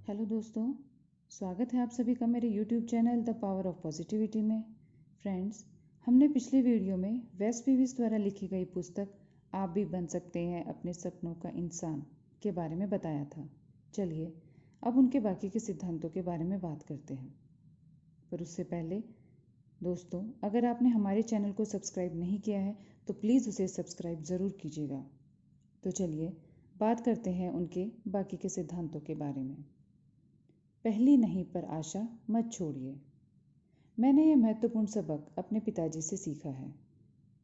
Hello दोस्तों, स्वागत है आप सभी का मेरे YouTube channel the power of positivity में। फ्रेंड्स, हमने पिछले वीडियो में वेस पीविस द्वारा लिखी गई पुस्तक आप भी बन सकते हैं अपने सपनों का इंसान के बारे में बताया था। चलिए अब उनके बाकी के सिद्धांतों के बारे में बात करते हैं। पर उससे पहले दोस्तों, अगर आपने हमारे चैनल को सब्सक्राइब नहीं किया है तो प्लीज़ उसे सब्सक्राइब ज़रूर कीजिएगा। तो चलिए बात करते हैं उनके बाकी के सिद्धांतों के बारे में। पहली नहीं पर आशा मत छोड़िए। मैंने यह महत्वपूर्ण सबक अपने पिताजी से सीखा है।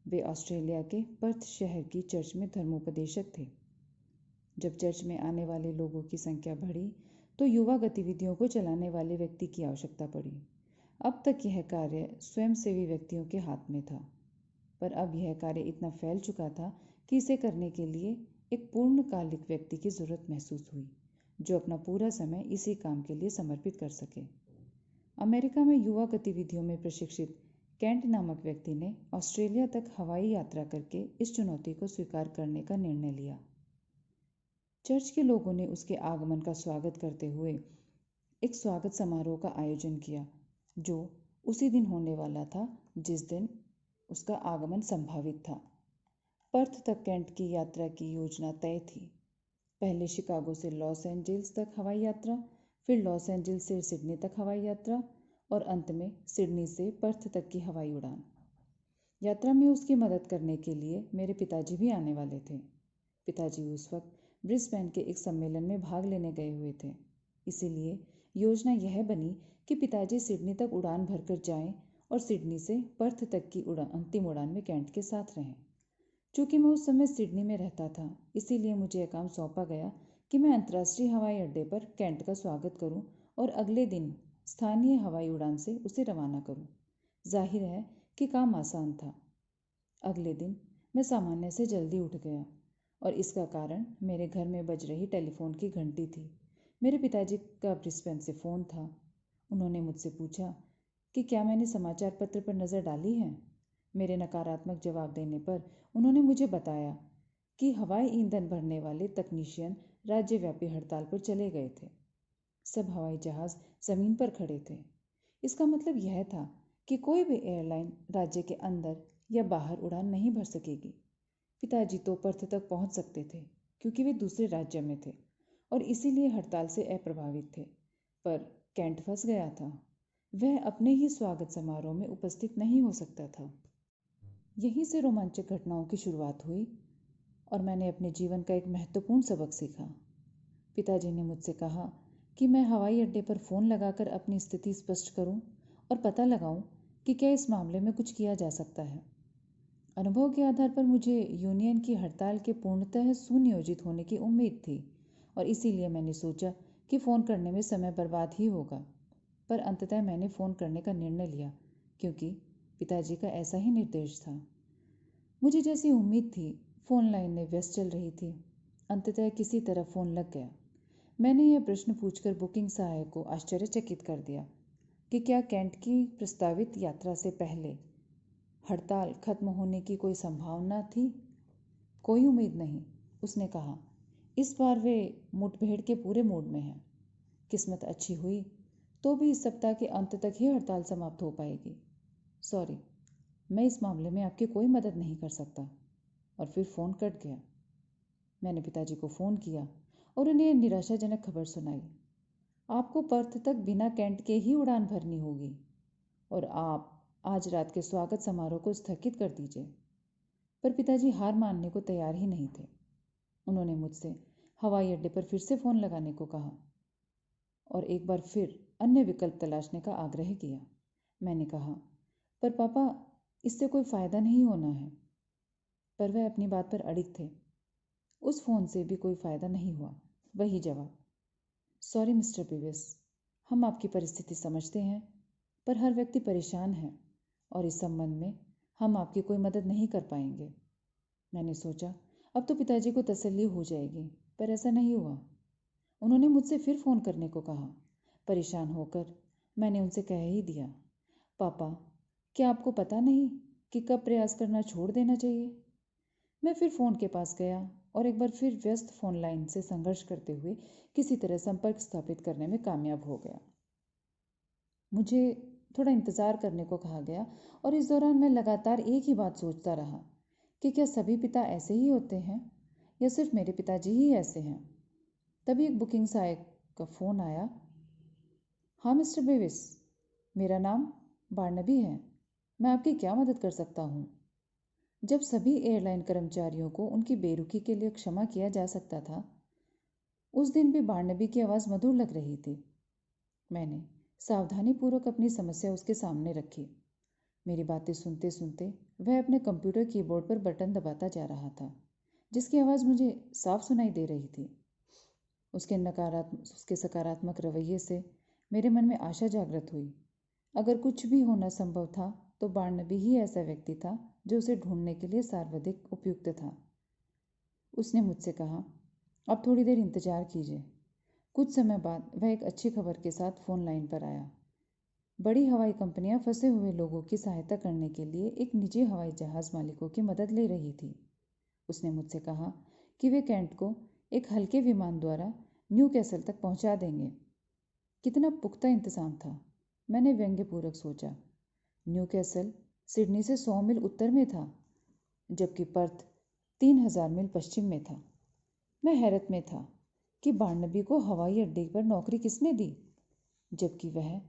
वे ऑस्ट्रेलिया के पर्थ शहर की चर्च में धर्मोपदेशक थे। जब चर्च में आने वाले लोगों की संख्या बढ़ी तो युवा गतिविधियों को चलाने वाले व्यक्ति की आवश्यकता पड़ी। अब तक यह कार्य स्वयंसेवी व्यक्तियों के हाथ में था, पर अब यह कार्य इतना फैल चुका था कि इसे करने के लिए एक पूर्णकालिक व्यक्ति की जरूरत महसूस हुई जो अपना पूरा समय इसी काम के लिए समर्पित कर सके। अमेरिका में युवा गतिविधियों में प्रशिक्षित कैंट नामक व्यक्ति ने ऑस्ट्रेलिया तक हवाई यात्रा करके इस चुनौती को स्वीकार करने का निर्णय लिया। चर्च के लोगों ने उसके आगमन का स्वागत करते हुए एक स्वागत समारोह का आयोजन किया जो उसी दिन होने वाला था जिस दिन उसका आगमन संभावित था। पर्थ तक कैंट की यात्रा की योजना तय थी। पहले शिकागो से लॉस एंजल्स तक हवाई यात्रा, फिर लॉस एंजल्स से सिडनी तक हवाई यात्रा और अंत में सिडनी से पर्थ तक की हवाई उड़ान। यात्रा में उसकी मदद करने के लिए मेरे पिताजी भी आने वाले थे। पिताजी उस वक्त ब्रिस्बेन के एक सम्मेलन में भाग लेने गए हुए थे, इसीलिए योजना यह बनी कि पिताजी सिडनी तक उड़ान भरकर जाएं और सिडनी से पर्थ तक की अंतिम उड़ान में कैंट के साथ रहें। चूँकि मैं उस समय सिडनी में रहता था, इसीलिए मुझे यह काम सौंपा गया कि मैं अंतर्राष्ट्रीय हवाई अड्डे पर कैंट का स्वागत करूं और अगले दिन स्थानीय हवाई उड़ान से उसे रवाना करूं। जाहिर है कि काम आसान था। अगले दिन मैं सामान्य से जल्दी उठ गया और इसका कारण मेरे घर में बज रही टेलीफोन की घंटी थी। मेरे पिताजी का ब्रिस्बेन से फ़ोन था। उन्होंने मुझसे पूछा कि क्या मैंने समाचार पत्र पर नज़र डाली है। मेरे नकारात्मक जवाब देने पर उन्होंने मुझे बताया कि हवाई ईंधन भरने वाले तकनीशियन राज्यव्यापी हड़ताल पर चले गए थे। सब हवाई जहाज जमीन पर खड़े थे। इसका मतलब यह था कि कोई भी एयरलाइन राज्य के अंदर या बाहर उड़ान नहीं भर सकेगी। पिताजी तो पर्थ तक पहुंच सकते थे क्योंकि वे दूसरे राज्य में थे और इसीलिए हड़ताल से अप्रभावित थे, पर कैंट फंस गया था। वह अपने ही स्वागत समारोह में उपस्थित नहीं हो सकता था। यहीं से रोमांचक घटनाओं की शुरुआत हुई और मैंने अपने जीवन का एक महत्वपूर्ण सबक सीखा। पिताजी ने मुझसे कहा कि मैं हवाई अड्डे पर फ़ोन लगाकर अपनी स्थिति स्पष्ट करूं और पता लगाऊं कि क्या इस मामले में कुछ किया जा सकता है। अनुभव के आधार पर मुझे यूनियन की हड़ताल के पूर्णतः सुनियोजित होने की उम्मीद थी और इसीलिए मैंने सोचा कि फ़ोन करने में समय बर्बाद ही होगा, पर अंततः मैंने फ़ोन करने का निर्णय लिया क्योंकि पिताजी का ऐसा ही निर्देश था। मुझे जैसी उम्मीद थी, फ़ोन लाइनें व्यस्त चल रही थी। अंततः किसी तरह फ़ोन लग गया। मैंने यह प्रश्न पूछकर बुकिंग सहायक को आश्चर्यचकित कर दिया कि क्या कैंट की प्रस्तावित यात्रा से पहले हड़ताल खत्म होने की कोई संभावना थी। कोई उम्मीद नहीं, उसने कहा। इस बार वे मुठभेड़ के पूरे मूड में हैं। किस्मत अच्छी हुई तो भी इस सप्ताह के अंत तक ही हड़ताल समाप्त हो पाएगी। सॉरी, मैं इस मामले में आपकी कोई मदद नहीं कर सकता। और फिर फ़ोन कट गया। मैंने पिताजी को फ़ोन किया और उन्हें निराशाजनक खबर सुनाई। आपको पर्थ तक बिना कैंट के ही उड़ान भरनी होगी और आप आज रात के स्वागत समारोह को स्थगित कर दीजिए। पर पिताजी हार मानने को तैयार ही नहीं थे। उन्होंने मुझसे हवाई अड्डे पर फिर से फ़ोन लगाने को कहा और एक बार फिर अन्य विकल्प तलाशने का आग्रह किया। मैंने कहा, पर पापा, इससे कोई फ़ायदा नहीं होना है। पर वह अपनी बात पर अड़िग थे। उस फ़ोन से भी कोई फ़ायदा नहीं हुआ। वही जवाब, सॉरी मिस्टर पीविस, हम आपकी परिस्थिति समझते हैं, पर हर व्यक्ति परेशान है और इस संबंध में हम आपकी कोई मदद नहीं कर पाएंगे। मैंने सोचा अब तो पिताजी को तसल्ली हो जाएगी, पर ऐसा नहीं हुआ। उन्होंने मुझसे फिर फ़ोन करने को कहा। परेशान होकर मैंने उनसे कह ही दिया, पापा, क्या आपको पता नहीं कि कब प्रयास करना छोड़ देना चाहिए। मैं फिर फ़ोन के पास गया और एक बार फिर व्यस्त फोन लाइन से संघर्ष करते हुए किसी तरह संपर्क स्थापित करने में कामयाब हो गया। मुझे थोड़ा इंतज़ार करने को कहा गया और इस दौरान मैं लगातार एक ही बात सोचता रहा कि क्या सभी पिता ऐसे ही होते हैं या सिर्फ मेरे पिताजी ही ऐसे हैं। तभी एक बुकिंग सहायक का फ़ोन आया। हाँ मिस्टर बेविस, मेरा नाम बार्नबी है, मैं आपकी क्या मदद कर सकता हूँ। जब सभी एयरलाइन कर्मचारियों को उनकी बेरुखी के लिए क्षमा किया जा सकता था, उस दिन भी बार्नबी की आवाज़ मधुर लग रही थी। मैंने सावधानीपूर्वक अपनी समस्या उसके सामने रखी। मेरी बातें सुनते सुनते वह अपने कंप्यूटर कीबोर्ड पर बटन दबाता जा रहा था, जिसकी आवाज़ मुझे साफ सुनाई दे रही थी। उसके सकारात्मक रवैये से मेरे मन में आशा जागृत हुई। अगर कुछ भी होना संभव था तो बार्नबी ही ऐसा व्यक्ति था जो उसे ढूंढने के लिए सर्वाधिक उपयुक्त था। उसने मुझसे कहा, अब थोड़ी देर इंतजार कीजिए। कुछ समय बाद वह एक अच्छी खबर के साथ फ़ोन लाइन पर आया। बड़ी हवाई कंपनियां फंसे हुए लोगों की सहायता करने के लिए एक निजी हवाई जहाज़ मालिकों की मदद ले रही थी। उसने मुझसे कहा कि वे कैंट को एक हल्के विमान द्वारा न्यू कैसल तक पहुंचा देंगे। कितना पुख्ता इंतजाम था, मैंने व्यंग्यपूर्वक सोचा। न्यू कैसल सिडनी से 100 मील उत्तर में था, जबकि पर्थ 3000 मील पश्चिम में था। मैं हैरत में था कि बार्नबी को हवाई अड्डे पर नौकरी किसने दी, जबकि वह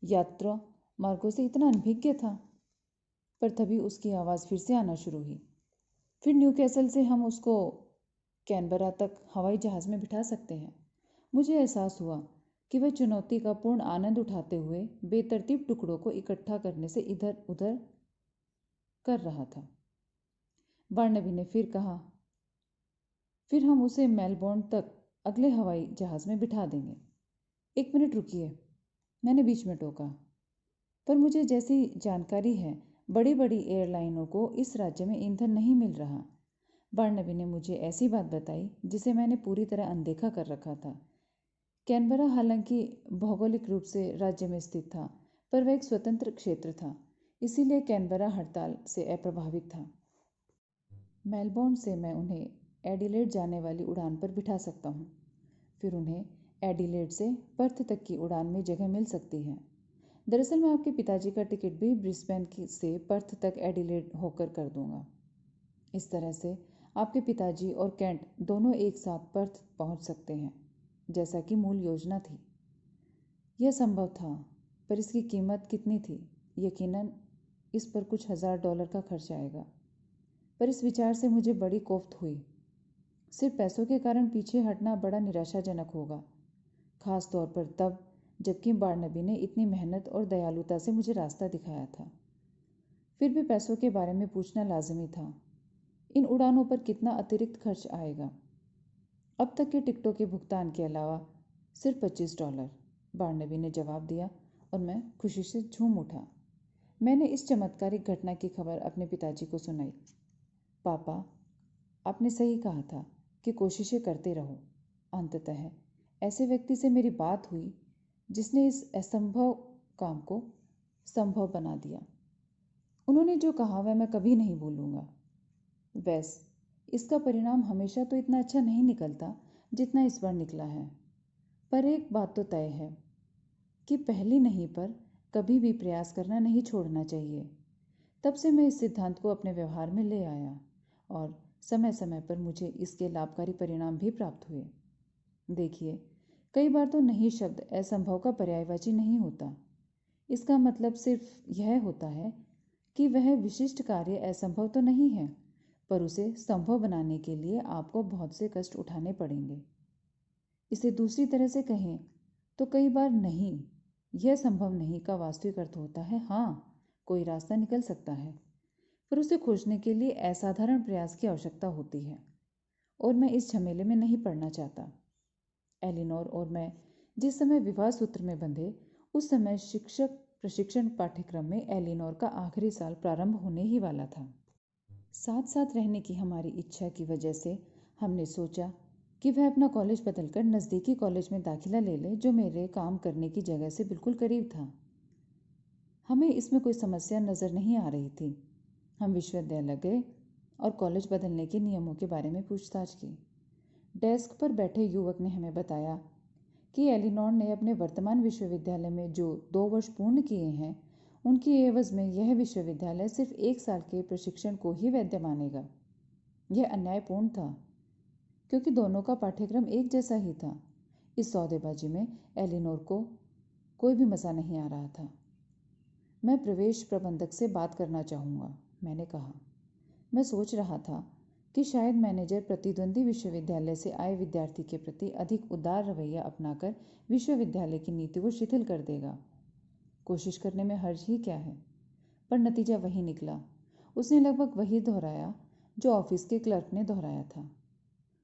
यात्रा मार्गों से इतना अनभिज्ञ था। पर तभी उसकी आवाज़ फिर से आना शुरू हुई। फिर न्यू कैसल से हम उसको कैनबरा तक हवाई जहाज़ में बिठा सकते हैं। मुझे एहसास हुआ कि वह चुनौती का पूर्ण आनंद उठाते हुए बेतरतीब टुकड़ों को इकट्ठा करने से इधर उधर कर रहा था। बार्नबी ने फिर कहा, फिर हम उसे मेलबोर्न तक अगले हवाई जहाज़ में बिठा देंगे। 1 मिनट रुकिए, मैंने बीच में टोका। पर मुझे जैसी जानकारी है, बड़ी बड़ी एयरलाइनों को इस राज्य में ईंधन नहीं मिल रहा। बार्नबी ने मुझे ऐसी बात बताई जिसे मैंने पूरी तरह अनदेखा कर रखा था। कैनबरा हालांकि भौगोलिक रूप से राज्य में स्थित था, पर वह एक स्वतंत्र क्षेत्र था, इसीलिए कैनबरा हड़ताल से अप्रभावित था। मेलबोर्न से मैं उन्हें एडिलेड जाने वाली उड़ान पर बिठा सकता हूँ। फिर उन्हें एडिलेड से पर्थ तक की उड़ान में जगह मिल सकती है। दरअसल मैं आपके पिताजी का टिकट भी ब्रिस्बेन से पर्थ तक एडिलेड होकर कर दूंगा। इस तरह से आपके पिताजी और कैंट दोनों एक साथ पर्थ पहुंच सकते हैं, जैसा कि मूल योजना थी। यह संभव था, पर इसकी कीमत कितनी थी? यकीनन इस पर कुछ $1000 का खर्च आएगा। पर इस विचार से मुझे बड़ी कोफ्त हुई। सिर्फ पैसों के कारण पीछे हटना बड़ा निराशाजनक होगा, खास तौर पर तब जबकि बार्नबी ने इतनी मेहनत और दयालुता से मुझे रास्ता दिखाया था। फिर भी पैसों के बारे में पूछना लाजमी था। इन उड़ानों पर कितना अतिरिक्त खर्च आएगा? अब तक के टिकटों के भुगतान के अलावा सिर्फ $25, बार्नबी ने जवाब दिया और मैं खुशी से झूम उठा। मैंने इस चमत्कारिक घटना की खबर अपने पिताजी को सुनाई। पापा, आपने सही कहा था कि कोशिशें करते रहो। अंततः ऐसे व्यक्ति से मेरी बात हुई जिसने इस असंभव काम को संभव बना दिया। उन्होंने जो कहा वह मैं कभी नहीं भूलूंगा। वैस, इसका परिणाम हमेशा तो इतना अच्छा नहीं निकलता जितना इस बार निकला है, पर एक बात तो तय है कि पहली नहीं पर कभी भी प्रयास करना नहीं छोड़ना चाहिए। तब से मैं इस सिद्धांत को अपने व्यवहार में ले आया और समय समय पर मुझे इसके लाभकारी परिणाम भी प्राप्त हुए। देखिए, कई बार तो नहीं शब्द असंभव का पर्यायवाची नहीं होता। इसका मतलब सिर्फ यह होता है कि वह विशिष्ट कार्य असंभव तो नहीं है, पर उसे संभव बनाने के लिए आपको बहुत से कष्ट उठाने पड़ेंगे। इसे दूसरी तरह से कहें तो कई बार नहीं, यह संभव नहीं का वास्तविक अर्थ होता है हाँ, कोई रास्ता निकल सकता है, पर उसे खोजने के लिए असाधारण प्रयास की आवश्यकता होती है, और मैं इस झमेले में नहीं पड़ना चाहता। एलिनोर और मैं जिस समय विवाह सूत्र में बंधे, उस समय शिक्षक प्रशिक्षण पाठ्यक्रम में एलिनोर का आखिरी साल प्रारंभ होने ही वाला था। साथ साथ रहने की हमारी इच्छा की वजह से हमने सोचा कि वह अपना कॉलेज बदलकर नज़दीकी कॉलेज में दाखिला ले ले, जो मेरे काम करने की जगह से बिल्कुल करीब था। हमें इसमें कोई समस्या नज़र नहीं आ रही थी। हम विश्वविद्यालय गए और कॉलेज बदलने के नियमों के बारे में पूछताछ की। डेस्क पर बैठे युवक ने हमें बताया कि एलिनोर ने अपने वर्तमान विश्वविद्यालय में जो 2 वर्ष पूर्ण किए हैं, उनकी एवज में यह विश्वविद्यालय सिर्फ 1 साल के प्रशिक्षण को ही वैध मानेगा। यह अन्यायपूर्ण था, क्योंकि दोनों का पाठ्यक्रम एक जैसा ही था। इस सौदेबाजी में एलिनोर को कोई भी मज़ा नहीं आ रहा था। मैं प्रवेश प्रबंधक से बात करना चाहूँगा, मैंने कहा। मैं सोच रहा था कि शायद मैनेजर प्रतिद्वंदी विश्वविद्यालय से आए विद्यार्थी के प्रति अधिक उदार रवैया अपनाकर विश्वविद्यालय की नीति को शिथिल कर देगा। कोशिश करने में हर्ज ही क्या है। पर नतीजा वही निकला। उसने लगभग वही दोहराया जो ऑफिस के क्लर्क ने दोहराया था।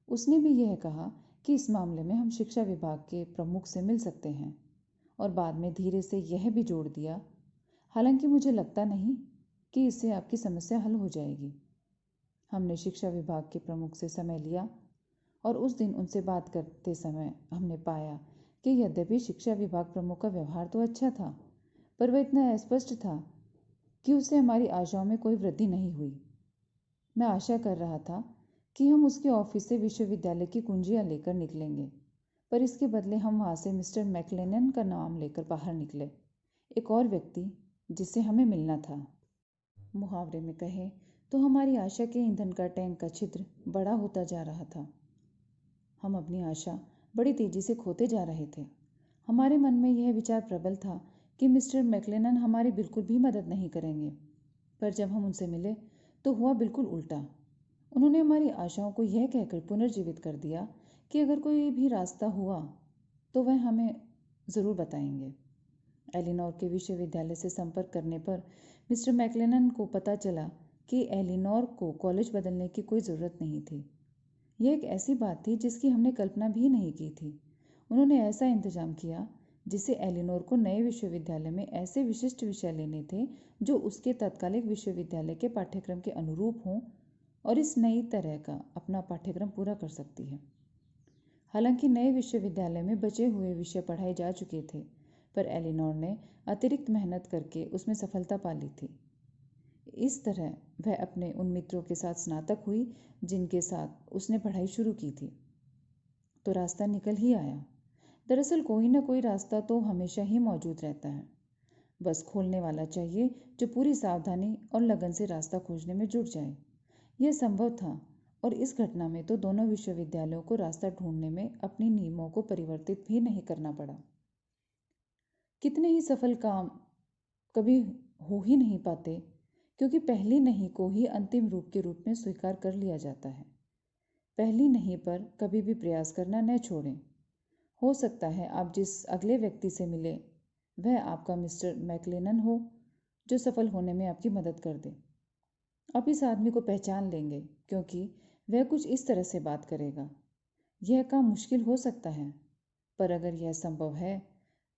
उसने भी यह कहा कि इस मामले में हम शिक्षा विभाग के प्रमुख से मिल सकते हैं, और बाद में धीरे से यह भी जोड़ दिया, हालांकि मुझे लगता नहीं कि इससे आपकी समस्या हल हो जाएगी। हमने शिक्षा विभाग के प्रमुख से समय लिया और उस दिन उनसे बात करते समय हमने पाया कि यद्यपि शिक्षा विभाग प्रमुख का व्यवहार तो अच्छा था, पर वह इतना अस्पष्ट था कि उससे हमारी आशाओं में कोई वृद्धि नहीं हुई। मैं आशा कर रहा था कि हम उसके ऑफिस से विश्वविद्यालय की कुंजियां लेकर निकलेंगे, पर इसके बदले हम वहाँ से मिस्टर मैक्लेनन का नाम लेकर बाहर निकले, एक और व्यक्ति जिससे हमें मिलना था। मुहावरे में कहें तो हमारी आशा के ईंधन का टैंक का छिद्र बड़ा होता जा रहा था। हम अपनी आशा बड़ी तेजी से खोते जा रहे थे। हमारे मन में यह विचार प्रबल था कि मिस्टर मैक्लेनन हमारी बिल्कुल भी मदद नहीं करेंगे, पर जब हम उनसे मिले तो हुआ बिल्कुल उल्टा। उन्होंने हमारी आशाओं को यह कहकर पुनर्जीवित कर दिया कि अगर कोई भी रास्ता हुआ तो वह हमें ज़रूर बताएंगे। एलिनोर के विश्वविद्यालय से संपर्क करने पर मिस्टर मैक्लेनन को पता चला कि एलिनोर को कॉलेज बदलने की कोई ज़रूरत नहीं थी। यह एक ऐसी बात थी जिसकी हमने कल्पना भी नहीं की थी। उन्होंने ऐसा इंतजाम किया जिससे एलिनोर को नए विश्वविद्यालय में ऐसे विशिष्ट विषय लेने थे जो उसके तत्कालिक विश्वविद्यालय के पाठ्यक्रम के अनुरूप हों और इस नई तरह का अपना पाठ्यक्रम पूरा कर सकती है। हालांकि नए विश्वविद्यालय में बचे हुए विषय पढ़ाए जा चुके थे, पर एलिनोर ने अतिरिक्त मेहनत करके उसमें सफलता पा ली थी। इस तरह वह अपने उन मित्रों के साथ स्नातक हुई जिनके साथ उसने पढ़ाई शुरू की थी। तो रास्ता निकल ही आया। दरअसल कोई ना कोई रास्ता तो हमेशा ही मौजूद रहता है, बस खोलने वाला चाहिए जो पूरी सावधानी और लगन से रास्ता खोजने में जुट जाए। यह संभव था, और इस घटना में तो दोनों विश्वविद्यालयों को रास्ता ढूंढने में अपने नियमों को परिवर्तित भी नहीं करना पड़ा। कितने ही सफल काम कभी हो ही नहीं पाते, क्योंकि पहली नहीं को ही अंतिम रूप के रूप में स्वीकार कर लिया जाता है। पहली नहीं पर कभी भी प्रयास करना न छोड़ें। हो सकता है आप जिस अगले व्यक्ति से मिले वह आपका मिस्टर मैक्लेनन हो, जो सफल होने में आपकी मदद कर दे। आप इस आदमी को पहचान लेंगे, क्योंकि वह कुछ इस तरह से बात करेगा। यह काम मुश्किल हो सकता है, पर अगर यह संभव है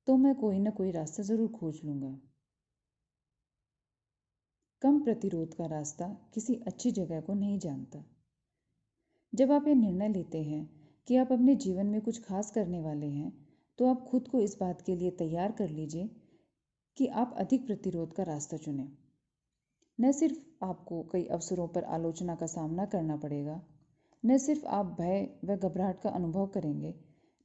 तो मैं कोई ना कोई रास्ता ज़रूर खोज लूँगा। कम प्रतिरोध का रास्ता किसी अच्छी जगह को नहीं जानता। जब आप यह निर्णय लेते हैं कि आप अपने जीवन में कुछ खास करने वाले हैं, तो आप खुद को इस बात के लिए तैयार कर लीजिए कि आप अधिक प्रतिरोध का रास्ता चुनें। न सिर्फ आपको कई अवसरों पर आलोचना का सामना करना पड़ेगा, न सिर्फ आप भय व घबराहट का अनुभव करेंगे,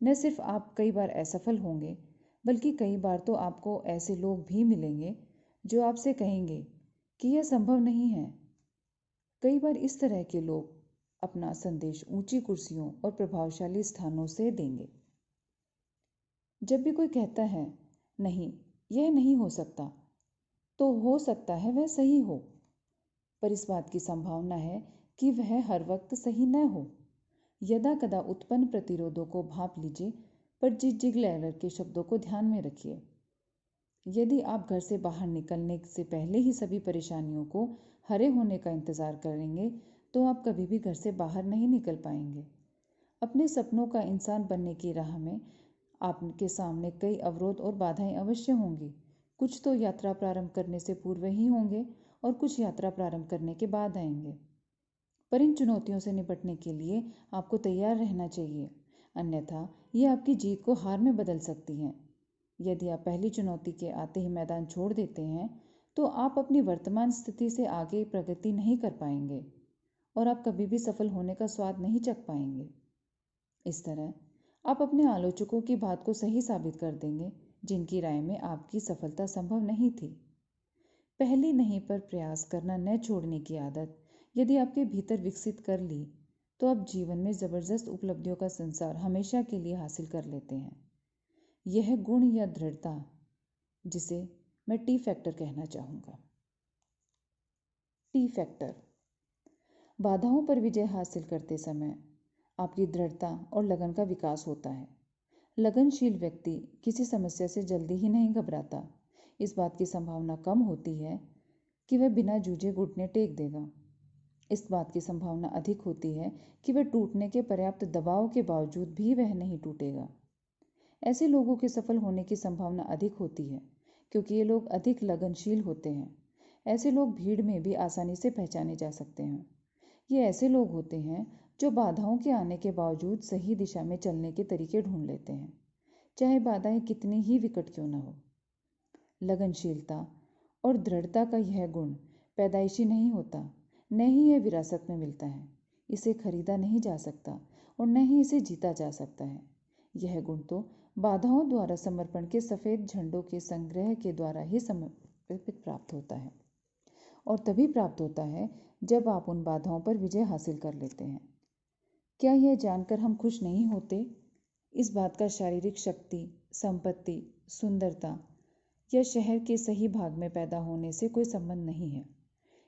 न सिर्फ आप कई बार असफल होंगे, बल्कि कई बार तो आपको ऐसे लोग भी मिलेंगे जो आपसे कहेंगे कि यह संभव नहीं है। कई बार इस तरह के लोग अपना संदेश ऊंची कुर्सियों और प्रभावशाली स्थानों से देंगे। जब भी कोई कहता है नहीं, यह नहीं हो सकता, तो हो सकता है वह सही हो, पर इस बात की संभावना है कि वह हर वक्त सही न हो। यदा कदा उत्पन्न प्रतिरोधों को भांप लीजिए, पर जिगलैगर के शब्दों को ध्यान में रखिए। यदि आप घर से बाहर निकलने से पहले ही सभी परेशानियों को हरे होने का इंतजार करेंगे, तो आप कभी भी घर से बाहर नहीं निकल पाएंगे। अपने सपनों का इंसान बनने की राह में आपके सामने कई अवरोध और बाधाएं अवश्य होंगी। कुछ तो यात्रा प्रारंभ करने से पूर्व ही होंगे और कुछ यात्रा प्रारंभ करने के बाद आएंगे। पर इन चुनौतियों से निपटने के लिए आपको तैयार रहना चाहिए, अन्यथा ये आपकी जीत को हार में बदल सकती हैं। यदि आप पहली चुनौती के आते ही मैदान छोड़ देते हैं, तो आप अपनी वर्तमान स्थिति से आगे प्रगति नहीं कर पाएंगे, और आप कभी भी सफल होने का स्वाद नहीं चख पाएंगे। इस तरह आप अपने आलोचकों की बात को सही साबित कर देंगे, जिनकी राय में आपकी सफलता संभव नहीं थी। पहली नहीं पर प्रयास करना न छोड़ने की आदत यदि आपके भीतर विकसित कर ली, तो आप जीवन में जबरदस्त उपलब्धियों का संसार हमेशा के लिए हासिल कर लेते हैं। यह गुण या दृढ़ता, जिसे मैं टी फैक्टर कहना चाहूँगा। T factor. बाधाओं पर विजय हासिल करते समय आपकी दृढ़ता और लगन का विकास होता है। लगनशील व्यक्ति किसी समस्या से जल्दी ही नहीं घबराता। इस बात की संभावना कम होती है कि वह बिना जूझे घुटने टेक देगा। इस बात की संभावना अधिक होती है कि वह टूटने के पर्याप्त दबाव के बावजूद भी वह नहीं टूटेगा। ऐसे लोगों के सफल होने की संभावना अधिक होती है क्योंकि ये लोग अधिक लगनशील होते हैं। ऐसे लोग भीड़ में भी आसानी से पहचाने जा सकते हैं। ये ऐसे लोग होते हैं जो बाधाओं के आने के बावजूद सही दिशा में चलने के तरीके ढूंढ लेते हैं, चाहे बाधाएं कितनी ही विकट क्यों न हो। लगनशीलता और दृढ़ता का यह गुण पैदाइशी नहीं होता, न ही यह विरासत में मिलता है। इसे खरीदा नहीं जा सकता और न ही इसे जीता जा सकता है। यह गुण तो बाधाओं द्वारा समर्पण के सफ़ेद झंडों के संग्रह के द्वारा ही समर्पित प्राप्त होता है, और तभी प्राप्त होता है जब आप उन बाधाओं पर विजय हासिल कर लेते हैं। क्या यह जानकर हम खुश नहीं होते? इस बात का शारीरिक शक्ति, संपत्ति, सुंदरता या शहर के सही भाग में पैदा होने से कोई संबंध नहीं है।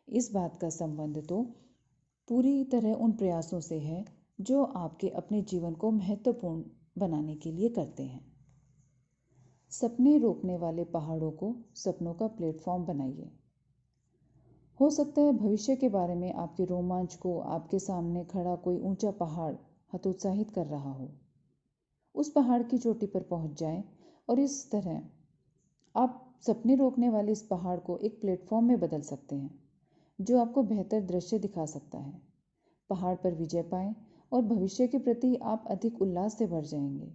इस बात का संबंध तो पूरी तरह उन प्रयासों से है जो आपके अपने जीवन को महत्वपूर्ण बनाने के लिए करते हैं। सपने रोकने वाले पहाड़ों को सपनों का प्लेटफॉर्म बनाइए। हो सकता है भविष्य के बारे में आपके रोमांच को आपके सामने खड़ा कोई ऊंचा पहाड़ हतोत्साहित कर रहा हो। उस पहाड़ की चोटी पर पहुंच जाएं और इस तरह आप सपने रोकने वाले इस पहाड़ को एक प्लेटफॉर्म में बदल सकते हैं जो आपको बेहतर दृश्य दिखा सकता है। पहाड़ पर विजय पाएं और भविष्य के प्रति आप अधिक उल्लास से भर जाएंगे।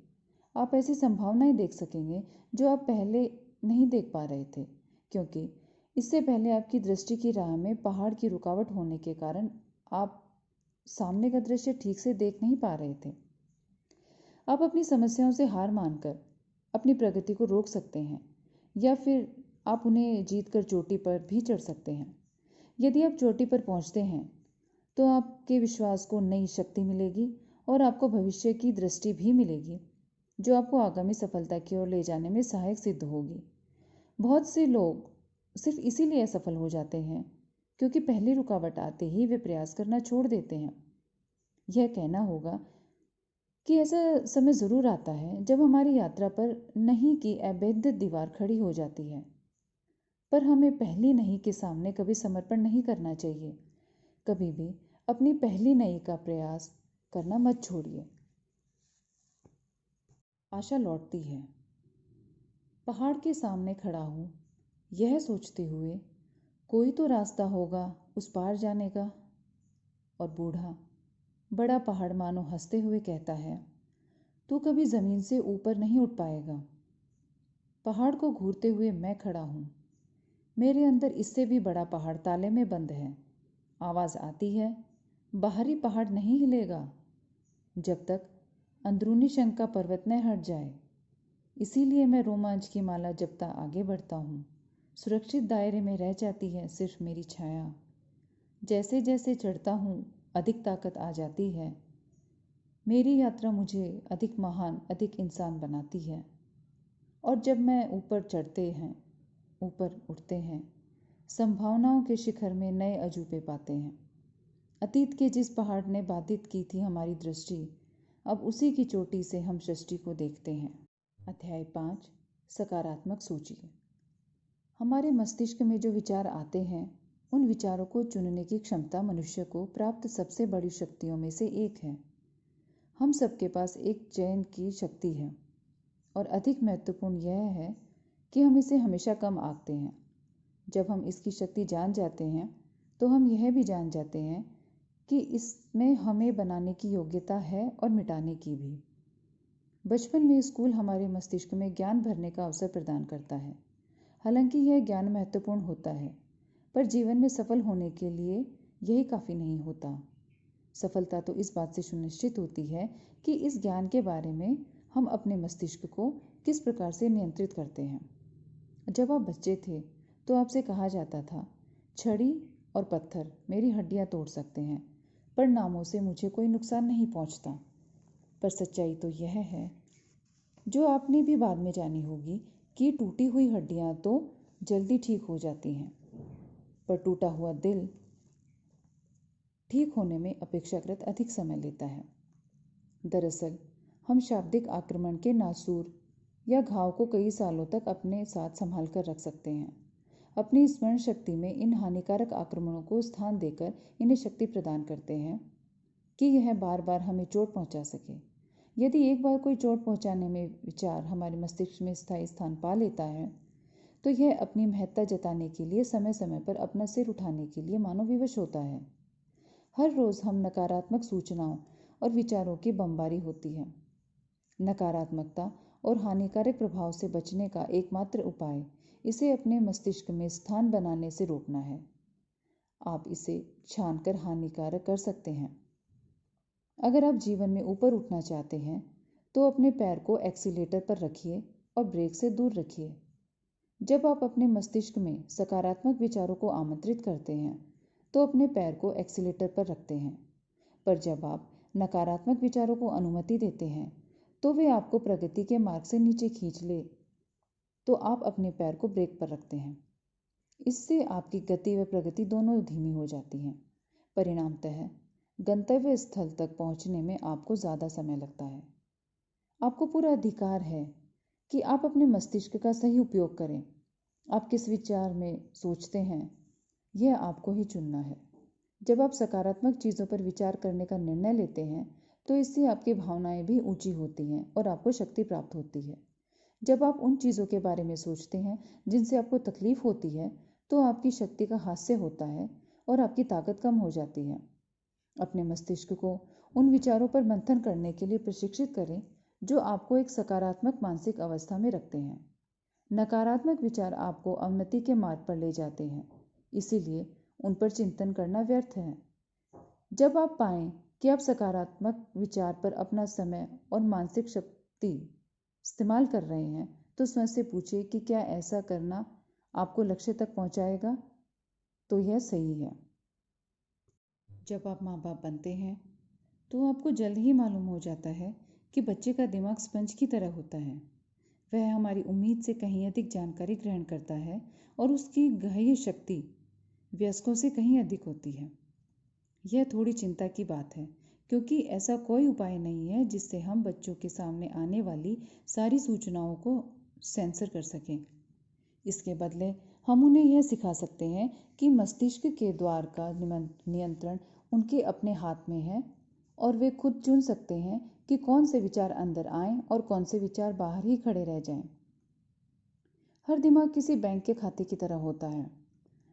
आप ऐसी संभावनाएं देख सकेंगे जो आप पहले नहीं देख पा रहे थे, क्योंकि इससे पहले आपकी दृष्टि की राह में पहाड़ की रुकावट होने के कारण आप सामने का दृश्य ठीक से देख नहीं पा रहे थे। आप अपनी समस्याओं से हार मानकर अपनी प्रगति को रोक सकते हैं, या फिर आप उन्हें जीतकर चोटी पर भी चढ़ सकते हैं। यदि आप चोटी पर पहुंचते हैं तो आपके विश्वास को नई शक्ति मिलेगी और आपको भविष्य की दृष्टि भी मिलेगी जो आपको आगामी सफलता की ओर ले जाने में सहायक सिद्ध होगी। बहुत से लोग सिर्फ इसीलिए असफल हो जाते हैं क्योंकि पहली रुकावट आते ही वे प्रयास करना छोड़ देते हैं। यह कहना होगा कि ऐसा समय ज़रूर आता है जब हमारी यात्रा पर नहीं की अभेद्य दीवार खड़ी हो जाती है, पर हमें पहली नहीं के सामने कभी समर्पण नहीं करना चाहिए। कभी भी अपनी पहली नहीं का प्रयास करना मत छोड़िए। आशा लौटती है। पहाड़ के सामने खड़ा हूँ, यह सोचते हुए कोई तो रास्ता होगा उस पार जाने का। और बूढ़ा बड़ा पहाड़ मानो हंसते हुए कहता है, तू कभी ज़मीन से ऊपर नहीं उठ पाएगा। पहाड़ को घूरते हुए मैं खड़ा हूँ। मेरे अंदर इससे भी बड़ा पहाड़ ताले में बंद है। आवाज़ आती है, बाहरी पहाड़ नहीं हिलेगा जब तक अंदरूनी शंका पर्वत न हट जाए। इसीलिए मैं रोमांच की माला जपता आगे बढ़ता हूँ। सुरक्षित दायरे में रह जाती है सिर्फ मेरी छाया। जैसे जैसे चढ़ता हूँ अधिक ताकत आ जाती है। मेरी यात्रा मुझे अधिक महान, अधिक इंसान बनाती है। और जब मैं ऊपर उठते हैं, संभावनाओं के शिखर में नए अजूबे पाते हैं। अतीत के जिस पहाड़ ने बाधित की थी हमारी दृष्टि, अब उसी की चोटी से हम सृष्टि को देखते हैं। अध्याय 5, सकारात्मक सूची। हमारे मस्तिष्क में जो विचार आते हैं, उन विचारों को चुनने की क्षमता मनुष्य को प्राप्त सबसे बड़ी शक्तियों में से एक है। हम सबके पास एक चयन की शक्ति है, और अधिक महत्वपूर्ण यह है कि हम इसे हमेशा कम आंकते हैं। जब हम इसकी शक्ति जान जाते हैं तो हम यह भी जान जाते हैं कि इसमें हमें बनाने की योग्यता है और मिटाने की भी। बचपन में स्कूल हमारे मस्तिष्क में ज्ञान भरने का अवसर प्रदान करता है। हालांकि यह ज्ञान महत्वपूर्ण होता है, पर जीवन में सफल होने के लिए यही काफ़ी नहीं होता। सफलता तो इस बात से सुनिश्चित होती है कि इस ज्ञान के बारे में हम अपने मस्तिष्क को किस प्रकार से नियंत्रित करते हैं। जब आप बच्चे थे तो आपसे कहा जाता था, छड़ी और पत्थर मेरी हड्डियां तोड़ सकते हैं, पर नामों से मुझे कोई नुकसान नहीं पहुंचता। पर सच्चाई तो यह है, जो आपने भी बाद में जानी होगी, कि टूटी हुई हड्डियां तो जल्दी ठीक हो जाती हैं, पर टूटा हुआ दिल ठीक होने में अपेक्षाकृत अधिक समय लेता है। दरअसल हम शाब्दिक आक्रमण के नासूर या घाव को कई सालों तक अपने साथ संभाल कर रख सकते हैं। अपनी स्मरण शक्ति में इन हानिकारक आक्रमणों को स्थान देकर इन्हें शक्ति प्रदान करते हैं कि यह बार बार हमें चोट पहुंचा सके। यदि एक बार कोई चोट पहुंचाने में विचार हमारे मस्तिष्क में स्थायी स्थान पा लेता है, तो यह अपनी महत्ता जताने के लिए समय समय पर अपना सिर उठाने के लिए मानो विवश होता है। हर रोज हम नकारात्मक सूचनाओं और विचारों की बमबारी होती है। नकारात्मकता और हानिकारक प्रभाव से बचने का एकमात्र उपाय इसे अपने मस्तिष्क में स्थान बनाने से रोकना है। आप इसे छानकर हानिकारक कर सकते हैं। अगर आप जीवन में ऊपर उठना चाहते हैं तो अपने पैर को एक्सीलेटर पर रखिए और ब्रेक से दूर रखिए। जब आप अपने मस्तिष्क में सकारात्मक विचारों को आमंत्रित करते हैं तो अपने पैर को एक्सीलेटर पर रखते हैं, पर जब आप नकारात्मक विचारों को अनुमति देते हैं तो वे आपको प्रगति के मार्ग से नीचे खींच ले, तो आप अपने पैर को ब्रेक पर रखते हैं। इससे आपकी गति व प्रगति दोनों धीमी हो जाती हैं। परिणामतः गंतव्य स्थल तक पहुंचने में आपको ज़्यादा समय लगता है। आपको पूरा अधिकार है कि आप अपने मस्तिष्क का सही उपयोग करें। आप किस विचार में सोचते हैं, यह आपको ही चुनना है। जब आप सकारात्मक चीज़ों पर विचार करने का निर्णय लेते हैं तो इससे आपकी भावनाएं भी ऊंची होती हैं और आपको शक्ति प्राप्त होती है। जब आप उन चीज़ों के बारे में सोचते हैं जिनसे आपको तकलीफ होती है तो आपकी शक्ति का हास्य होता है और आपकी ताकत कम हो जाती है। अपने मस्तिष्क को उन विचारों पर मंथन करने के लिए प्रशिक्षित करें जो आपको एक सकारात्मक मानसिक अवस्था में रखते हैं। नकारात्मक विचार आपको अवनति के मार्ग पर ले जाते हैं, इसीलिए उन पर चिंतन करना व्यर्थ है। जब आप पाएं कि आप सकारात्मक विचार पर अपना समय और मानसिक शक्ति इस्तेमाल कर रहे हैं तो स्वयं से पूछिए कि क्या ऐसा करना आपको लक्ष्य तक पहुंचाएगा, तो यह सही है। जब आप माँ बाप बनते हैं तो आपको जल्द ही मालूम हो जाता है कि बच्चे का दिमाग स्पंज की तरह होता है। वह हमारी उम्मीद से कहीं अधिक जानकारी ग्रहण करता है और उसकी ग्राह्य शक्ति वयस्कों से कहीं अधिक होती है। यह थोड़ी चिंता की बात है, क्योंकि ऐसा कोई उपाय नहीं है जिससे हम बच्चों के सामने आने वाली सारी सूचनाओं को सेंसर कर सकें। इसके बदले हम उन्हें यह सिखा सकते हैं कि मस्तिष्क के द्वार का नियंत्रण उनके अपने हाथ में है और वे खुद चुन सकते हैं कि कौन से विचार अंदर आएं और कौन से विचार बाहर ही खड़े रह जाएं। हर दिमाग किसी बैंक के खाते की तरह होता है।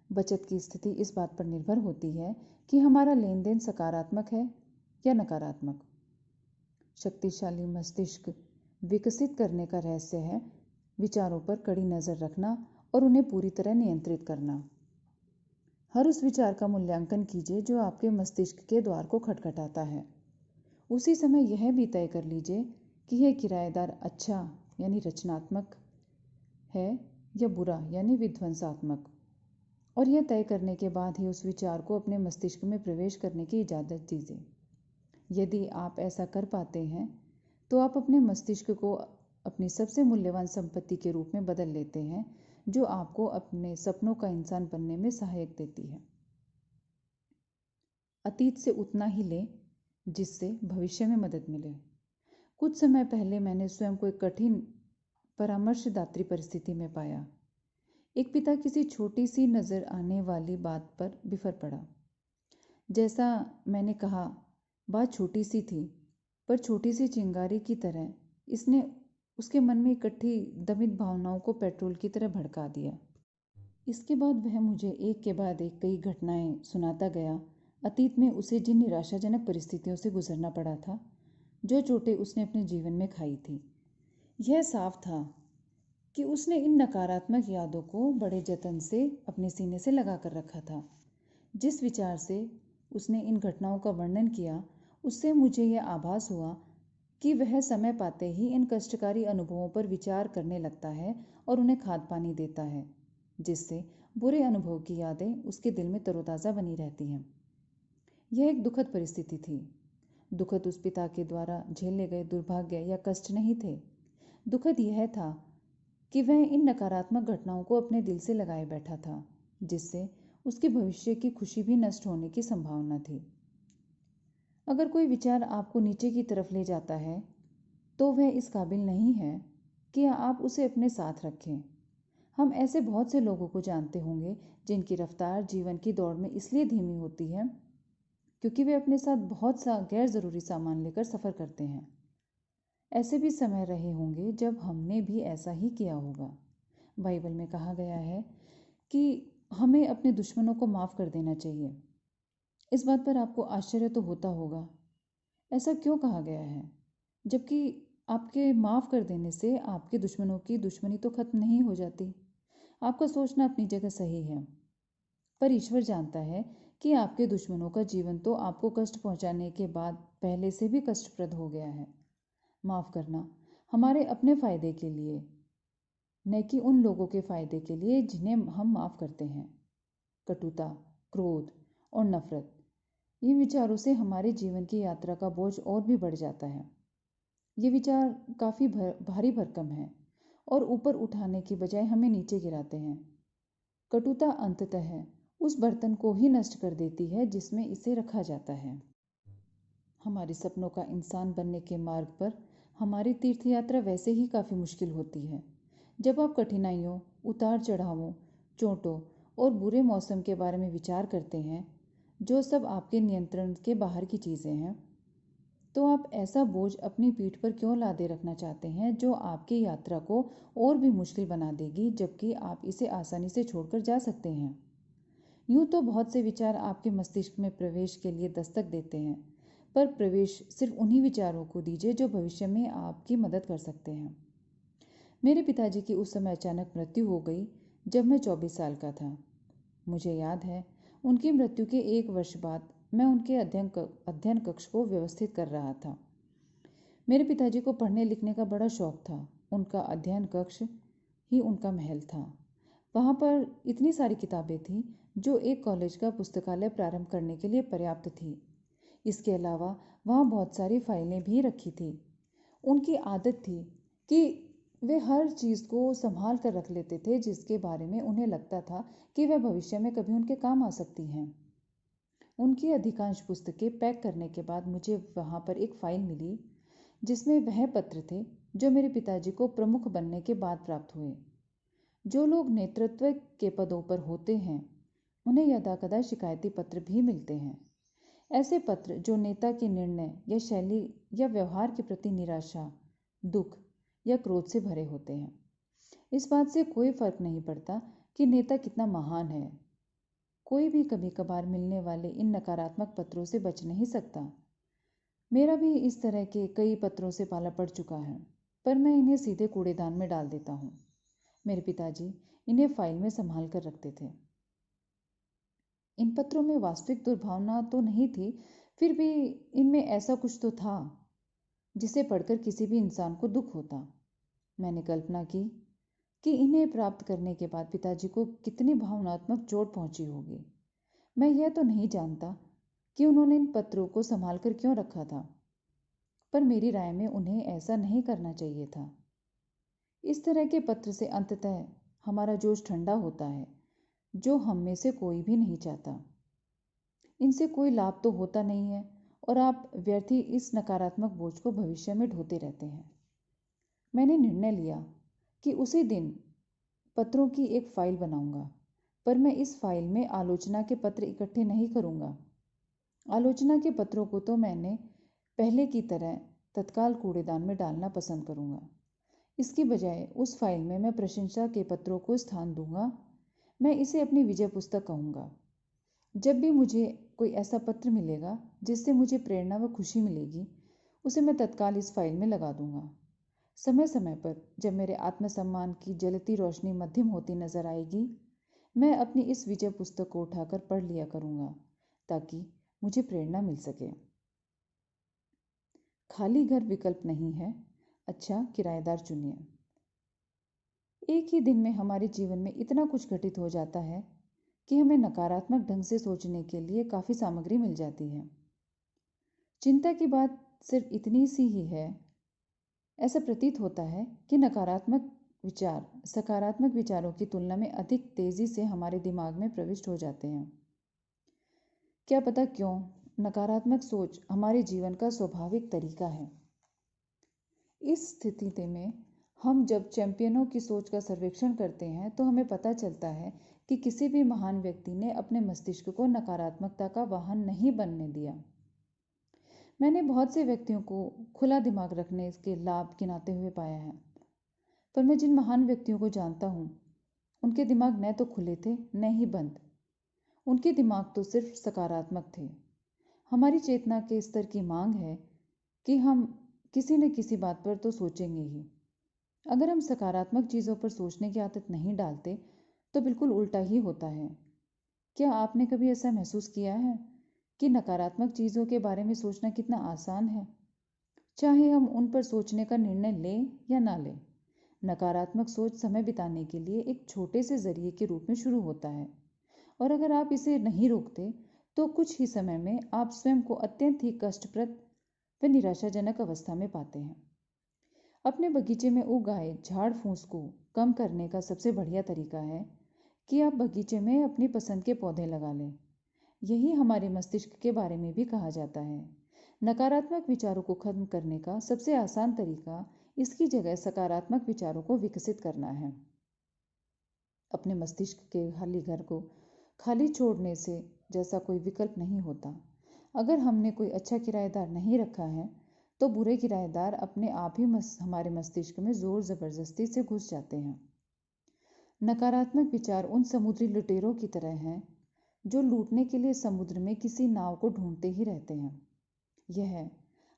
बचत की स्थिति इस बात पर निर्भर होती है कि हमारा लेन देन सकारात्मक है या नकारात्मक। शक्तिशाली मस्तिष्क विकसित करने का रहस्य है विचारों पर कड़ी नज़र रखना और उन्हें पूरी तरह नियंत्रित करना। हर उस विचार का मूल्यांकन कीजिए जो आपके मस्तिष्क के द्वार को खटखटाता है। उसी समय यह भी तय कर लीजिए कि यह किराएदार अच्छा यानी रचनात्मक है या बुरा यानी विध्वंसात्मक, और यह तय करने के बाद ही उस विचार को अपने मस्तिष्क में प्रवेश करने की इजाज़त दीजिए। यदि आप ऐसा कर पाते हैं तो आप अपने मस्तिष्क को अपनी सबसे मूल्यवान संपत्ति के रूप में बदल लेते हैं, जो आपको अपने सपनों का इंसान बनने में सहायक देती है। अतीत से उतना ही लें जिससे भविष्य में मदद मिले। कुछ समय पहले मैंने स्वयं को एक कठिन परामर्शदात्री परिस्थिति में पाया। एक पिता किसी छोटी सी नज़र आने वाली बात पर बिफर पड़ा। जैसा मैंने कहा, बात छोटी सी थी, पर छोटी सी चिंगारी की तरह इसने उसके मन में इकट्ठी दमित भावनाओं को पेट्रोल की तरह भड़का दिया। इसके बाद वह मुझे एक के बाद एक कई घटनाएं सुनाता गया। अतीत में उसे जिन निराशाजनक परिस्थितियों से गुजरना पड़ा था, जो चोटें उसने अपने जीवन में खाई थी, यह साफ था कि उसने इन नकारात्मक यादों को बड़े जतन से अपने सीने से लगा कर रखा था। जिस विचार से उसने इन घटनाओं का वर्णन किया, उससे मुझे यह आभास हुआ कि वह समय पाते ही इन कष्टकारी अनुभवों पर विचार करने लगता है और उन्हें खाद पानी देता है, जिससे बुरे अनुभव की यादें उसके दिल में तरोताज़ा बनी रहती हैं। यह एक दुखद परिस्थिति थी। दुखद उस पिता के द्वारा झेले गए दुर्भाग्य या कष्ट नहीं थे। दुखद यह था कि वह इन नकारात्मक घटनाओं को अपने दिल से लगाए बैठा था, जिससे उसके भविष्य की खुशी भी नष्ट होने की संभावना थी। अगर कोई विचार आपको नीचे की तरफ ले जाता है, तो वह इस काबिल नहीं है कि आप उसे अपने साथ रखें। हम ऐसे बहुत से लोगों को जानते होंगे जिनकी रफ्तार जीवन की दौड़ में इसलिए धीमी होती है क्योंकि वे अपने साथ बहुत सा गैर ज़रूरी सामान लेकर सफ़र करते हैं। ऐसे भी समय रहे होंगे जब हमने भी ऐसा ही किया होगा। बाइबल में कहा गया है कि हमें अपने दुश्मनों को माफ़ कर देना चाहिए। इस बात पर आपको आश्चर्य तो होता होगा, ऐसा क्यों कहा गया है, जबकि आपके माफ़ कर देने से आपके दुश्मनों की दुश्मनी तो खत्म नहीं हो जाती। आपका सोचना अपनी जगह सही है, पर ईश्वर जानता है कि आपके दुश्मनों का जीवन तो आपको कष्ट पहुंचाने के बाद पहले से भी कष्टप्रद हो गया है। माफ़ करना हमारे अपने फ़ायदे के लिए, न कि उन लोगों के फ़ायदे के लिए जिन्हें हम माफ़ करते हैं। कटुता, क्रोध और नफरत, इन विचारों से हमारे जीवन की यात्रा का बोझ और भी बढ़ जाता है। ये विचार काफ़ी भारी भरकम है और ऊपर उठाने की बजाय हमें नीचे गिराते हैं। कटुता अंततः उस बर्तन को ही नष्ट कर देती है जिसमें इसे रखा जाता है। हमारे सपनों का इंसान बनने के मार्ग पर हमारी तीर्थ यात्रा वैसे ही काफ़ी मुश्किल होती है। जब आप कठिनाइयों, उतार चढ़ावों, चोटों और बुरे मौसम के बारे में विचार करते हैं, जो सब आपके नियंत्रण के बाहर की चीज़ें हैं, तो आप ऐसा बोझ अपनी पीठ पर क्यों लादे रखना चाहते हैं जो आपकी यात्रा को और भी मुश्किल बना देगी, जबकि आप इसे आसानी से छोड़कर जा सकते हैं। यूं तो बहुत से विचार आपके मस्तिष्क में प्रवेश के लिए दस्तक देते हैं, पर प्रवेश सिर्फ उन्हीं विचारों को दीजिए जो भविष्य में आपकी मदद कर सकते हैं। मेरे पिताजी की उस समय अचानक मृत्यु हो गई जब मैं 24 साल का था। मुझे याद है, उनकी मृत्यु के 1 वर्ष बाद मैं उनके अध्ययन कक्ष को व्यवस्थित कर रहा था। मेरे पिताजी को पढ़ने लिखने का बड़ा शौक था। उनका अध्ययन कक्ष ही उनका महल था। वहाँ पर इतनी सारी किताबें थीं जो एक कॉलेज का पुस्तकालय प्रारंभ करने के लिए पर्याप्त थी। इसके अलावा वहाँ बहुत सारी फाइलें भी रखी थी। उनकी आदत थी कि वे हर चीज़ को संभाल कर रख लेते थे जिसके बारे में उन्हें लगता था कि वह भविष्य में कभी उनके काम आ सकती हैं। उनकी अधिकांश पुस्तकें पैक करने के बाद मुझे वहाँ पर एक फाइल मिली जिसमें वह पत्र थे जो मेरे पिताजी को प्रमुख बनने के बाद प्राप्त हुए। जो लोग नेतृत्व के पदों पर होते हैं उन्हें यदाकदा शिकायती पत्र भी मिलते हैं। ऐसे पत्र जो नेता के निर्णय या शैली या व्यवहार के प्रति निराशा, दुख या क्रोध से भरे होते हैं। इस बात से कोई फर्क नहीं पड़ता कि नेता कितना महान है, कोई भी कभी कभार मिलने वाले इन नकारात्मक पत्रों से बच नहीं सकता। मेरा भी इस तरह के कई पत्रों से पाला पड़ चुका है, पर मैं इन्हें सीधे कूड़ेदान में डाल देता हूँ। मेरे पिताजी इन्हें फाइल में संभाल कर रखते थे। इन पत्रों में वास्तविक दुर्भावना तो नहीं थी, फिर भी इनमें ऐसा कुछ तो था जिसे पढ़कर किसी भी इंसान को दुख होता। मैंने कल्पना की कि इन्हें प्राप्त करने के बाद पिताजी को कितनी भावनात्मक चोट पहुंची होगी। मैं यह तो नहीं जानता कि उन्होंने इन पत्रों को संभाल कर क्यों रखा था, पर मेरी राय में उन्हें ऐसा नहीं करना चाहिए था। इस तरह के पत्र से अंततः हमारा जोश ठंडा होता है, जो हम में से कोई भी नहीं चाहता। इनसे कोई लाभ तो होता नहीं है और आप व्यर्थ ही इस नकारात्मक बोझ को भविष्य में ढोते रहते हैं। मैंने निर्णय लिया कि उसी दिन पत्रों की एक फाइल बनाऊंगा, पर मैं इस फाइल में आलोचना के पत्र इकट्ठे नहीं करूंगा। आलोचना के पत्रों को तो मैंने पहले की तरह तत्काल कूड़ेदान में डालना पसंद करूंगा। इसकी बजाय उस फाइल में मैं प्रशंसा के पत्रों को स्थान दूंगा। मैं इसे अपनी विजय पुस्तक कहूँगा। जब भी मुझे कोई ऐसा पत्र मिलेगा जिससे मुझे प्रेरणा व खुशी मिलेगी, उसे मैं तत्काल इस फाइल में लगा दूंगा। समय समय पर जब मेरे आत्मसम्मान की जलती रोशनी मध्यम होती नजर आएगी, मैं अपनी इस विजय पुस्तक को उठाकर पढ़ लिया करूँगा, ताकि मुझे प्रेरणा मिल सके। खाली घर विकल्प नहीं है, अच्छा किराएदार चुनिए। एक ही दिन में हमारे जीवन में इतना कुछ घटित हो जाता है कि हमें नकारात्मक ढंग से सोचने के लिए काफ़ी सामग्री मिल जाती है। चिंता की बात सिर्फ इतनी सी ही है। ऐसा प्रतीत होता है कि नकारात्मक विचार सकारात्मक विचारों की तुलना में अधिक तेजी से हमारे दिमाग में प्रविष्ट हो जाते हैं। क्या पता क्यों? नकारात्मक सोच हमारे जीवन का स्वाभाविक तरीका है। इस स्थिति में हम जब चैंपियनों की सोच का सर्वेक्षण करते हैं तो हमें पता चलता है कि किसी भी महान व्यक्ति ने अपने मस्तिष्क को नकारात्मकता का वाहन नहीं बनने दिया। मैंने बहुत से व्यक्तियों को खुला दिमाग रखने के लाभ गिनाते हुए पाया है, पर मैं जिन महान व्यक्तियों को जानता हूँ उनके दिमाग न तो खुले थे न ही बंद। उनके दिमाग तो सिर्फ सकारात्मक थे। हमारी चेतना के स्तर की मांग है कि हम किसी न किसी बात पर तो सोचेंगे ही। अगर हम सकारात्मक चीज़ों पर सोचने की आदत नहीं डालते तो बिल्कुल उल्टा ही होता है। क्या आपने कभी ऐसा महसूस किया है कि नकारात्मक चीज़ों के बारे में सोचना कितना आसान है, चाहे हम उन पर सोचने का निर्णय लें या ना लें? नकारात्मक सोच समय बिताने के लिए एक छोटे से जरिए के रूप में शुरू होता है, और अगर आप इसे नहीं रोकते तो कुछ ही समय में आप स्वयं को अत्यंत ही कष्टप्रद व निराशाजनक अवस्था में पाते हैं। अपने बगीचे में उगाए झाड़ फूस को कम करने का सबसे बढ़िया तरीका है कि आप बगीचे में अपनी पसंद के पौधे लगा लें। यही हमारे मस्तिष्क के बारे में भी कहा जाता है। नकारात्मक विचारों को खत्म करने का सबसे आसान तरीका इसकी जगह सकारात्मक विचारों को विकसित करना है। अपने मस्तिष्क के खाली घर को खाली छोड़ने से जैसा कोई विकल्प नहीं होता। अगर हमने कोई अच्छा किराएदार नहीं रखा है तो बुरे किराएदार अपने आप ही हमारे मस्तिष्क में जोर जबरदस्ती से घुस जाते हैं। नकारात्मक विचार उन समुद्री लुटेरों की तरह हैं जो लूटने के लिए समुद्र में किसी नाव को ढूंढते ही रहते हैं। यह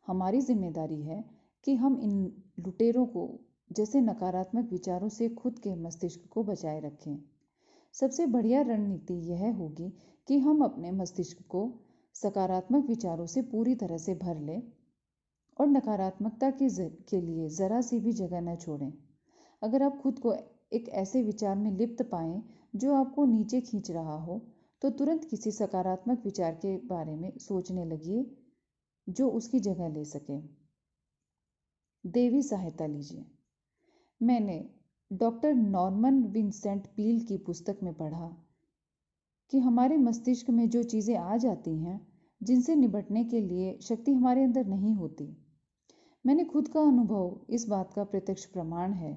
हमारी जिम्मेदारी है कि हम इन लुटेरों को जैसे नकारात्मक विचारों से खुद के मस्तिष्क को बचाए रखें। सबसे बढ़िया रणनीति यह होगी कि हम अपने मस्तिष्क को सकारात्मक विचारों से पूरी तरह से भर लें और नकारात्मकता के लिए ज़रा सी भी जगह न छोड़ें। अगर आप खुद को एक ऐसे विचार में लिप्त पाएं जो आपको नीचे खींच रहा हो तो तुरंत किसी सकारात्मक विचार के बारे में सोचने लगिए जो उसकी जगह ले सके। देवी सहायता लीजिए। मैंने डॉक्टर नॉर्मन विंसेंट पील की पुस्तक में पढ़ा कि हमारे मस्तिष्क में जो चीज़ें आ जाती हैं जिनसे निपटने के लिए शक्ति हमारे अंदर नहीं होती। मैंने खुद का अनुभव इस बात का प्रत्यक्ष प्रमाण है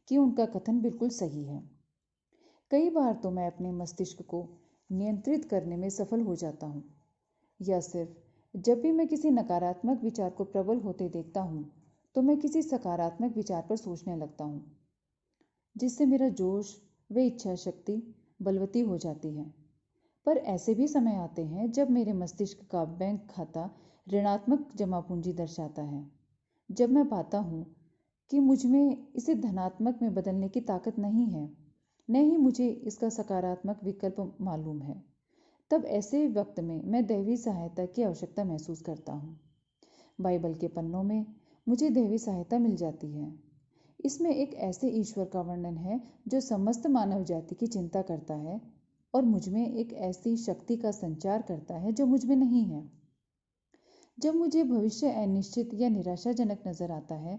कि उनका कथन बिल्कुल सही है। कई बार तो मैं अपने मस्तिष्क को नियंत्रित करने में सफल हो जाता हूँ, या सिर्फ जब भी मैं किसी नकारात्मक विचार को प्रबल होते देखता हूँ तो मैं किसी सकारात्मक विचार पर सोचने लगता हूँ, जिससे मेरा जोश व इच्छा शक्ति बलवती हो जाती है। पर ऐसे भी समय आते हैं जब मेरे मस्तिष्क का बैंक खाता ऋणात्मक जमा पूंजी दर्शाता है। जब मैं पाता हूँ कि मुझ में इसे धनात्मक में बदलने की ताकत नहीं है, न ही मुझे इसका सकारात्मक विकल्प मालूम है, तब ऐसे वक्त में मैं दैवी सहायता की आवश्यकता महसूस करता हूँ। बाइबल के पन्नों में मुझे दैवी सहायता मिल जाती है। इसमें एक ऐसे ईश्वर का वर्णन है जो समस्त मानव जाति की चिंता करता है और मुझ में एक ऐसी शक्ति का संचार करता है जो मुझ में नहीं है। जब मुझे भविष्य अनिश्चित या निराशाजनक नजर आता है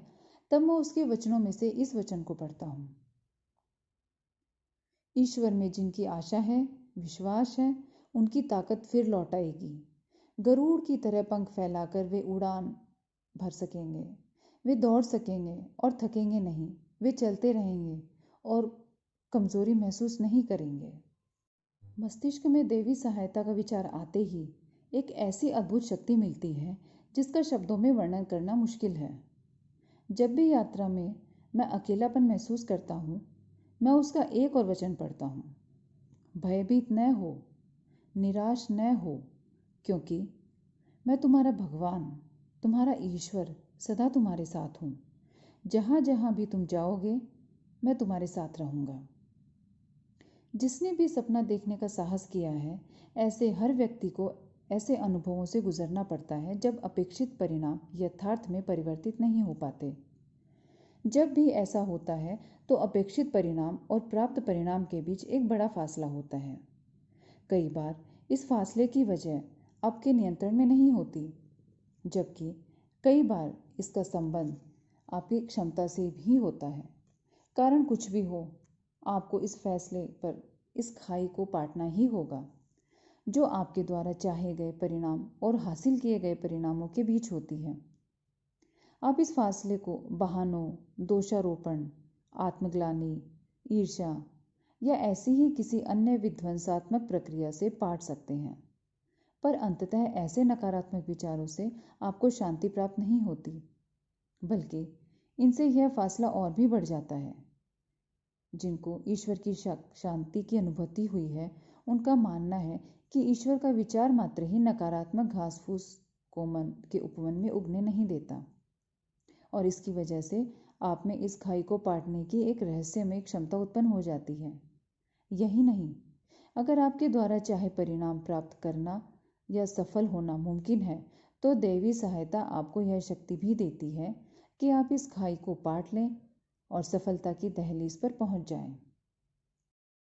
तब मैं उसके वचनों में से इस वचन को पढ़ता हूँ। ईश्वर में जिनकी आशा है, विश्वास है, उनकी ताकत फिर लौट आएगी। गरुड़ की तरह पंख फैलाकर वे उड़ान भर सकेंगे। वे दौड़ सकेंगे और थकेंगे नहीं। वे चलते रहेंगे और कमजोरी महसूस नहीं करेंगे। मस्तिष्क में देवी सहायता का विचार आते ही एक ऐसी अद्भुत शक्ति मिलती है जिसका शब्दों में वर्णन करना मुश्किल है। जब भी यात्रा में मैं अकेलापन महसूस करता हूँ, मैं उसका एक और वचन पढ़ता हूँ। भयभीत न हो, निराश न हो, क्योंकि मैं तुम्हारा भगवान, तुम्हारा ईश्वर सदा तुम्हारे साथ हूँ। जहाँ जहाँ भी तुम जाओगे मैं तुम्हारे साथ रहूँगा। जिसने भी सपना देखने का साहस किया है, ऐसे हर व्यक्ति को ऐसे अनुभवों से गुजरना पड़ता है जब अपेक्षित परिणाम यथार्थ में परिवर्तित नहीं हो पाते। जब भी ऐसा होता है तो अपेक्षित परिणाम और प्राप्त परिणाम के बीच एक बड़ा फासला होता है। कई बार इस फासले की वजह आपके नियंत्रण में नहीं होती, जबकि कई बार इसका संबंध आपकी क्षमता से भी होता है। कारण कुछ भी हो, आपको इस फैसले पर इस खाई को पाटना ही होगा जो आपके द्वारा चाहे गए परिणाम और हासिल किए गए परिणामों के बीच होती है। आप इस फासले को बहानों, दोषारोपण, आत्मग्लानि, ईर्ष्या या ऐसी ही किसी अन्य विध्वंसात्मक प्रक्रिया से पाट सकते हैं, पर अंततः ऐसे नकारात्मक विचारों से आपको शांति प्राप्त नहीं होती, बल्कि इनसे यह फासला और भी बढ़ जाता है। जिनको ईश्वर की शांति की अनुभूति हुई है, उनका मानना है कि ईश्वर का विचार मात्र ही नकारात्मक घास फूस को मन के उपवन में उगने नहीं देता, और इसकी वजह से आप में इस खाई को पाटने की एक रहस्यमय क्षमता उत्पन्न हो जाती है। यही नहीं, अगर आपके द्वारा चाहे परिणाम प्राप्त करना या सफल होना मुमकिन है, तो दैवी सहायता आपको यह शक्ति भी देती है कि आप इस खाई को पाट लें और सफलता की दहलीज पर पहुंच जाएं।